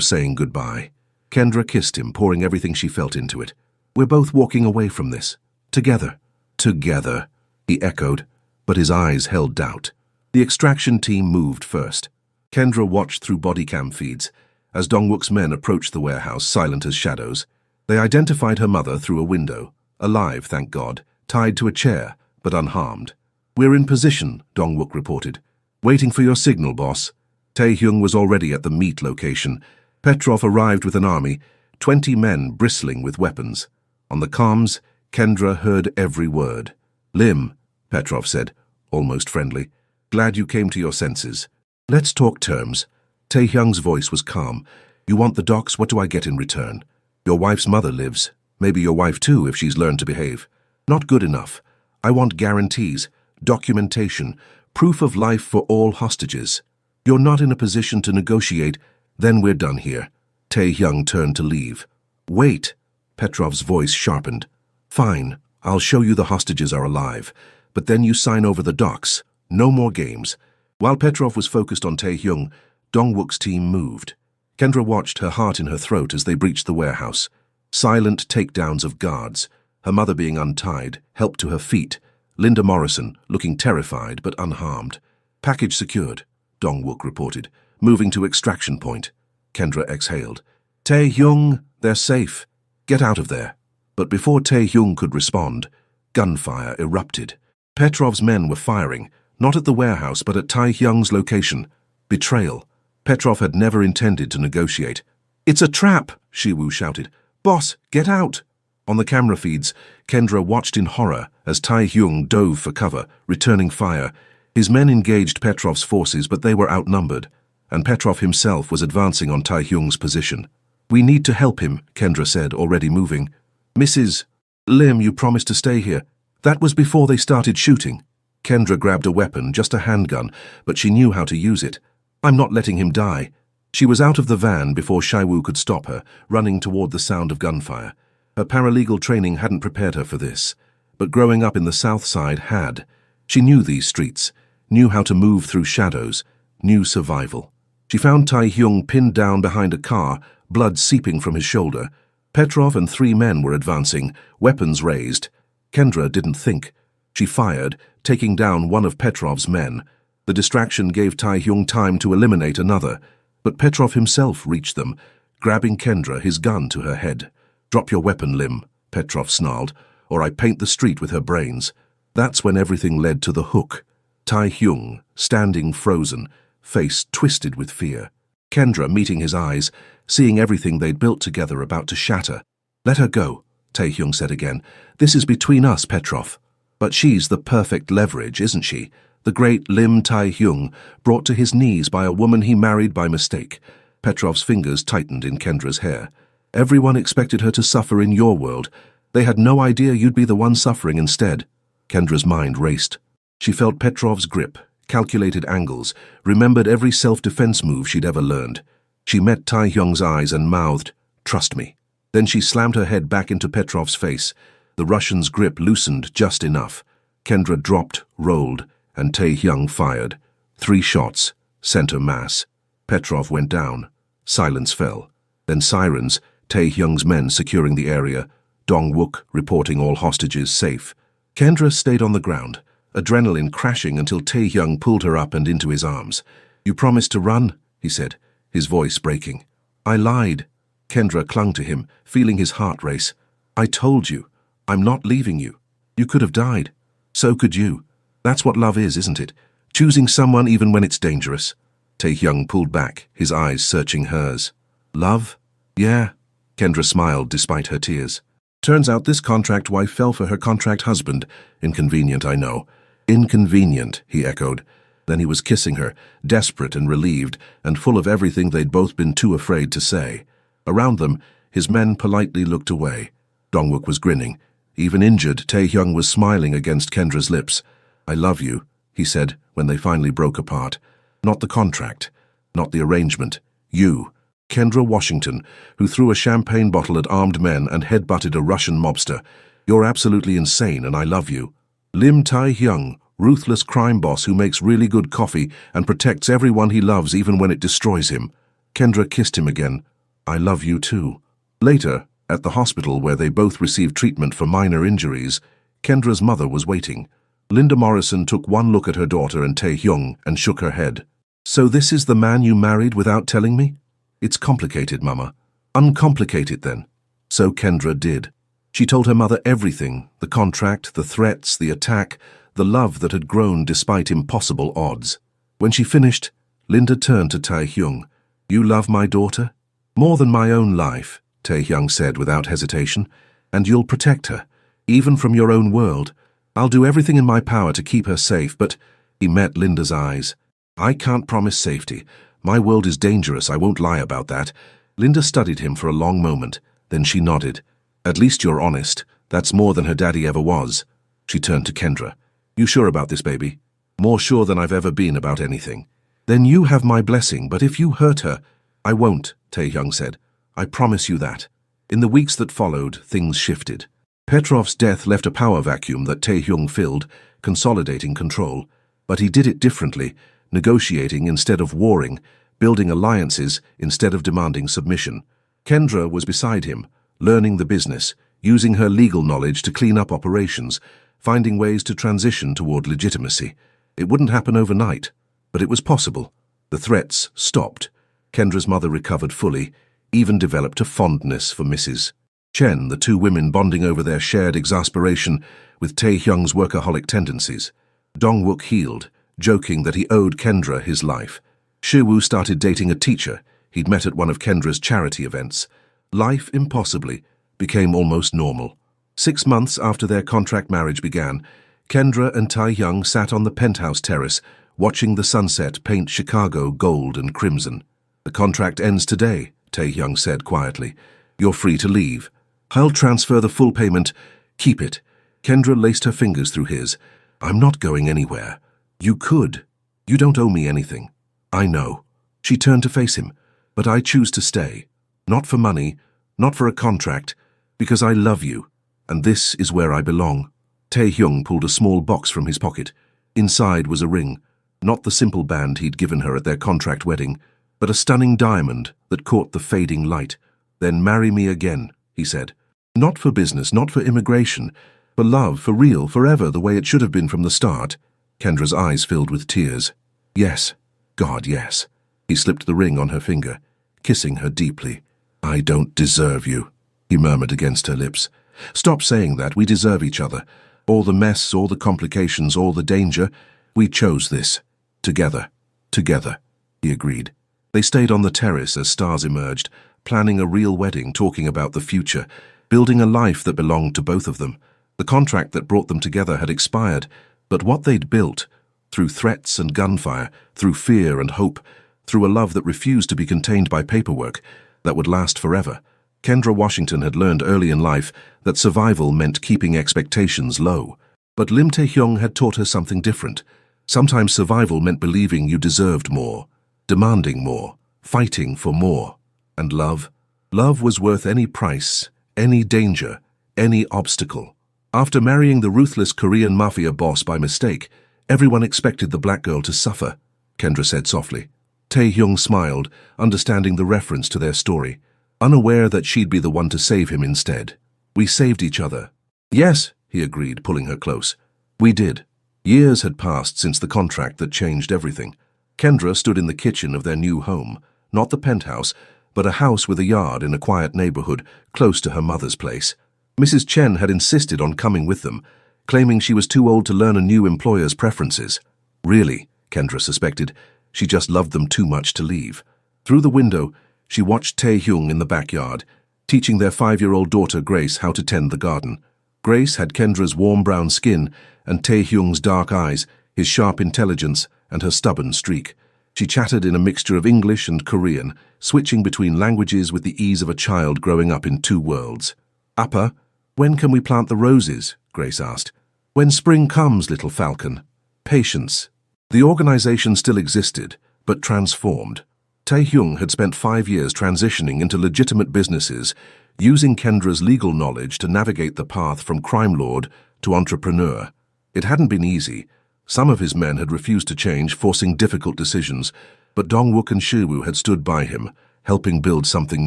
saying goodbye. Kendra kissed him, pouring everything she felt into it. We're both walking away from this. Together. Together, he echoed, but his eyes held doubt. The extraction team moved first. Kendra watched through body cam feeds as Dong-wook's men approached the warehouse, silent as shadows. They identified her mother through a window, alive, thank God, tied to a chair, but unharmed. We're in position, Dong-wook reported. Waiting for your signal, boss. Taehyung was already at the meet location. Petrov arrived with an army, 20 men bristling with weapons. On the comms, Kendra heard every word. Lim, Petrov said, almost friendly. Glad you came to your senses. Let's talk terms. Taehyung's voice was calm. You want the docks, what do I get in return? Your wife's mother lives. Maybe your wife too, if she's learned to behave. Not good enough. I want guarantees, documentation, proof of life for all hostages. You're not in a position to negotiate, then we're done here. Taehyung turned to leave. Wait. Petrov's voice sharpened. Fine, I'll show you the hostages are alive, but then you sign over the docks. No more games. While Petrov was focused on Taehyung, Dong-wook's team moved. Kendra watched, her heart in her throat as they breached the warehouse. Silent takedowns of guards, her mother being untied, helped to her feet. Linda Morrison, looking terrified but unharmed. Package secured, Dong-wook reported, moving to extraction point. Kendra exhaled. Taehyung, they're safe. Get out of there. But before Taehyung could respond, gunfire erupted. Petrov's men were firing, not at the warehouse but at Taehyung's location. Betrayal. Petrov had never intended to negotiate. It's a trap, Shiwoo shouted. Boss, get out! On the camera feeds, Kendra watched in horror as Taehyung dove for cover, returning fire. His men engaged Petrov's forces, but they were outnumbered, and Petrov himself was advancing on Taehyung's position. We need to help him, Kendra said, already moving. Mrs. Lim, you promised to stay here. That was before they started shooting. Kendra grabbed a weapon, just a handgun, but she knew how to use it. I'm not letting him die. She was out of the van before Shiwoo could stop her, running toward the sound of gunfire. Her paralegal training hadn't prepared her for this, but growing up in the South Side had. She knew these streets, knew how to move through shadows, knew survival. She found Tae-hyung pinned down behind a car, blood seeping from his shoulder. Petrov and 3 men were advancing, weapons raised. Kendra didn't think. She fired, taking down one of Petrov's men. The distraction gave Tae-hyung time to eliminate another, but Petrov himself reached them, grabbing Kendra, his gun to her head. "Drop your weapon, Lim," Petrov snarled, "or I paint the street with her brains." That's when everything led to the hook. Tae-hyung, standing frozen, face twisted with fear. Kendra meeting his eyes, seeing everything they'd built together about to shatter. "Let her go," Tae-hyung said again. "This is between us, Petrov." "But she's the perfect leverage, isn't she? The great Lim Tae-hyung, brought to his knees by a woman he married by mistake." Petrov's fingers tightened in Kendra's hair. "Everyone expected her to suffer in your world. They had no idea you'd be the one suffering instead." Kendra's mind raced. She felt Petrov's grip, calculated angles, remembered every self-defense move she'd ever learned. She met Tae-hyung's eyes and mouthed, "Trust me." Then she slammed her head back into Petrov's face. The Russian's grip loosened just enough. Kendra dropped, rolled, and Tae-hyung fired. 3 shots, center mass. Petrov went down. Silence fell. Then sirens, Tae-hyung's men securing the area, Dong-wook reporting all hostages safe. Kendra stayed on the ground, adrenaline crashing until Tae-hyung pulled her up and into his arms. "You promised to run," he said, his voice breaking. "I lied." Kendra clung to him, feeling his heart race. "I told you. I'm not leaving you. You could have died. So could you. That's what love is, isn't it? Choosing someone even when it's dangerous." Tae-hyung pulled back, his eyes searching hers. "Love? Yeah." Kendra smiled despite her tears. "Turns out this contract wife fell for her contract husband. Inconvenient, I know." "Inconvenient," he echoed. Then he was kissing her, desperate and relieved, and full of everything they'd both been too afraid to say. Around them, his men politely looked away. Dong-wook was grinning. Even injured, Tae-hyung was smiling against Kendra's lips. "I love you," he said when they finally broke apart. "Not the contract, not the arrangement. You, Kendra Washington, who threw a champagne bottle at armed men and headbutted a Russian mobster. You're absolutely insane, and I love you. Lim Tae-hyung, ruthless crime boss who makes really good coffee and protects everyone he loves even when it destroys him." Kendra kissed him again. "I love you too." Later, at the hospital where they both received treatment for minor injuries, Kendra's mother was waiting. Linda Morrison took one look at her daughter and Tae-hyung and shook her head. "So this is the man you married without telling me?" "It's complicated, Mama." "Uncomplicate it then." So Kendra did. She told her mother everything, the contract, the threats, the attack, the love that had grown despite impossible odds. When she finished, Linda turned to Tae-hyung. "You love my daughter?" "More than my own life," Tae-hyung said without hesitation. "And you'll protect her, even from your own world. I'll do everything in my power to keep her safe, but—" He met Linda's eyes. "I can't promise safety. My world is dangerous, I won't lie about that." Linda studied him for a long moment, then she nodded. "At least you're honest. That's more than her daddy ever was." She turned to Kendra. "You sure about this, baby?" "More sure than I've ever been about anything." "Then you have my blessing, but if you hurt her—" "I won't," Tae-hyung said. "I promise you that." In the weeks that followed, things shifted. Petrov's death left a power vacuum that Tae-hyung filled, consolidating control. But he did it differently, negotiating instead of warring, building alliances instead of demanding submission. Kendra was beside him, learning the business, using her legal knowledge to clean up operations, finding ways to transition toward legitimacy. It wouldn't happen overnight, but it was possible. The threats stopped. Kendra's mother recovered fully, even developed a fondness for Mrs. Chen, the 2 women bonding over their shared exasperation with Tae-hyung's workaholic tendencies. Dong-wook healed, joking that he owed Kendra his life. Shiwoo started dating a teacher he'd met at one of Kendra's charity events. Life, impossibly, became almost normal. 6 months after their contract marriage began, Kendra and Tae-hyung sat on the penthouse terrace, watching the sunset paint Chicago gold and crimson. "The contract ends today," Tae-hyung said quietly. "You're free to leave. I'll transfer the full payment. Keep it." Kendra laced her fingers through his. "I'm not going anywhere." "You could. You don't owe me anything." "I know." She turned to face him. "But I choose to stay. Not for money, not for a contract, because I love you, and this is where I belong." Tae-hyung pulled a small box from his pocket. Inside was a ring, not the simple band he'd given her at their contract wedding, but a stunning diamond that caught the fading light. "Then marry me again," he said. "Not for business, not for immigration. For love, for real, forever, the way it should have been from the start." Kendra's eyes filled with tears. "Yes. God, yes." He slipped the ring on her finger, kissing her deeply. "I don't deserve you," he murmured against her lips. "Stop saying that. We deserve each other. All the mess, all the complications, all the danger. We chose this. Together. Together," he agreed. They stayed on the terrace as stars emerged, planning a real wedding, talking about the future, building a life that belonged to both of them. The contract that brought them together had expired, but what they'd built, through threats and gunfire, through fear and hope, through a love that refused to be contained by paperwork, that would last forever. Kendra Washington had learned early in life that survival meant keeping expectations low. But Lim Tae-hyung had taught her something different. Sometimes survival meant believing you deserved more, demanding more, fighting for more. And love? Love was worth any price, any danger, any obstacle. After marrying the ruthless Korean Mafia boss by mistake, everyone expected the black girl to suffer, Kendra said softly. Tae-hyung smiled, understanding the reference to their story, unaware that she'd be the one to save him instead. "We saved each other." "Yes," he agreed, pulling her close. "We did." Years had passed since the contract that changed everything. Kendra stood in the kitchen of their new home, not the penthouse, but a house with a yard in a quiet neighborhood close to her mother's place. Mrs. Chen had insisted on coming with them, claiming she was too old to learn a new employer's preferences. Really, Kendra suspected, she just loved them too much to leave. Through the window, she watched Tae-hyung in the backyard, teaching their 5-year-old daughter Grace how to tend the garden. Grace had Kendra's warm brown skin and Tae-hyung's dark eyes, his sharp intelligence, and her stubborn streak. She chattered in a mixture of English and Korean, switching between languages with the ease of a child growing up in two worlds. "Appa, when can we plant the roses?" Grace asked. "When spring comes, little falcon." Patience. The organization still existed, but transformed. Tae-hyung had spent 5 years transitioning into legitimate businesses, using Kendra's legal knowledge to navigate the path from crime lord to entrepreneur. It hadn't been easy. Some of his men had refused to change, forcing difficult decisions, but Dong-wook and Shiwoo had stood by him, helping build something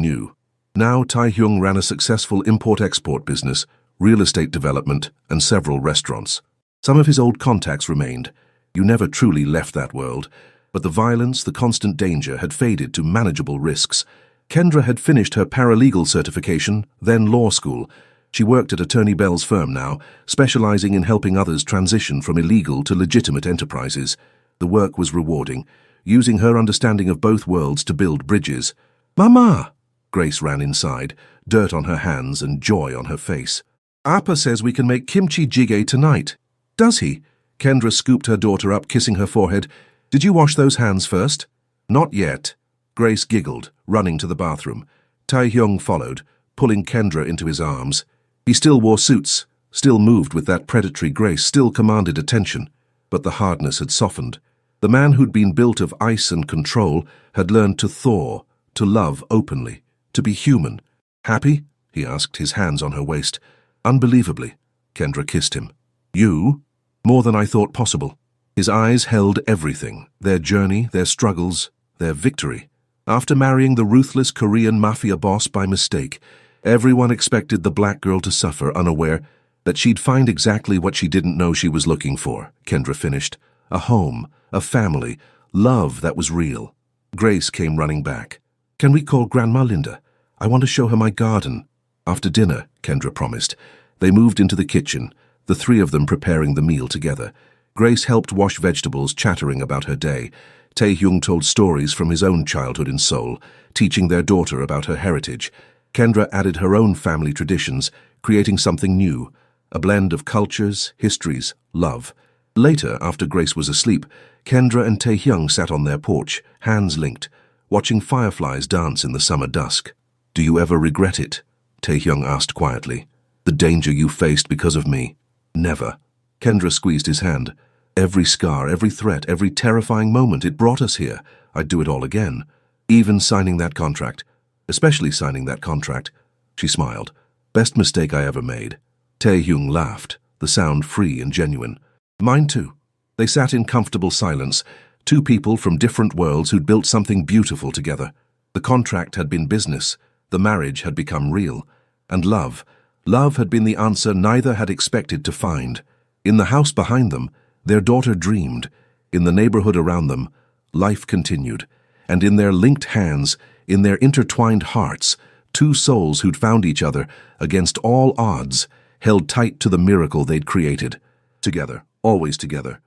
new. Now Tae-hyung ran a successful import-export business, real estate development, and several restaurants. Some of his old contacts remained. You never truly left that world, but the violence, the constant danger had faded to manageable risks. Kendra had finished her paralegal certification, then law school. She worked at Attorney Bell's firm now, specializing in helping others transition from illegal to legitimate enterprises. The work was rewarding, using her understanding of both worlds to build bridges. "Mama!" Grace ran inside, dirt on her hands and joy on her face. "Appa says we can make kimchi jjigae tonight." "Does he?" Kendra scooped her daughter up, kissing her forehead. "Did you wash those hands first?" "Not yet." Grace giggled, running to the bathroom. Tae-hyung followed, pulling Kendra into his arms. He still wore suits, still moved with that predatory grace, still commanded attention, but the hardness had softened. The man who'd been built of ice and control had learned to thaw, to love openly, to be human. "Happy?" he asked, his hands on her waist. "Unbelievably." Kendra kissed him. "You?" "More than I thought possible." His eyes held everything, their journey, their struggles, their victory. After marrying the ruthless Korean Mafia boss by mistake, everyone expected the black girl to suffer, unaware that she'd find exactly what she didn't know she was looking for, Kendra finished. A home, a family, love that was real. Grace came running back. "Can we call Grandma Linda? I want to show her my garden." "After dinner," Kendra promised. They moved into the kitchen, the three of them preparing the meal together. Grace helped wash vegetables, chattering about her day. Tae-hyung told stories from his own childhood in Seoul, teaching their daughter about her heritage. Kendra added her own family traditions, creating something new, a blend of cultures, histories, love. Later, after Grace was asleep, Kendra and Tae-hyung sat on their porch, hands linked, watching fireflies dance in the summer dusk. "Do you ever regret it?" Tae-hyung asked quietly. "The danger you faced because of me?" "Never." Kendra squeezed his hand. "Every scar, every threat, every terrifying moment, it brought us here. I'd do it all again. Even signing that contract. Especially signing that contract." She smiled. "Best mistake I ever made." Tae-hyung laughed, the sound free and genuine. "Mine too." They sat in comfortable silence, Two people from different worlds who'd built something beautiful together. The contract had been business, the marriage had become real. And love. Love had been the answer neither had expected to find. In the house behind them, their daughter dreamed. In the neighborhood around them, life continued. And in their linked hands, in their intertwined hearts, two souls who'd found each other against all odds, held tight to the miracle they'd created. Together, always together.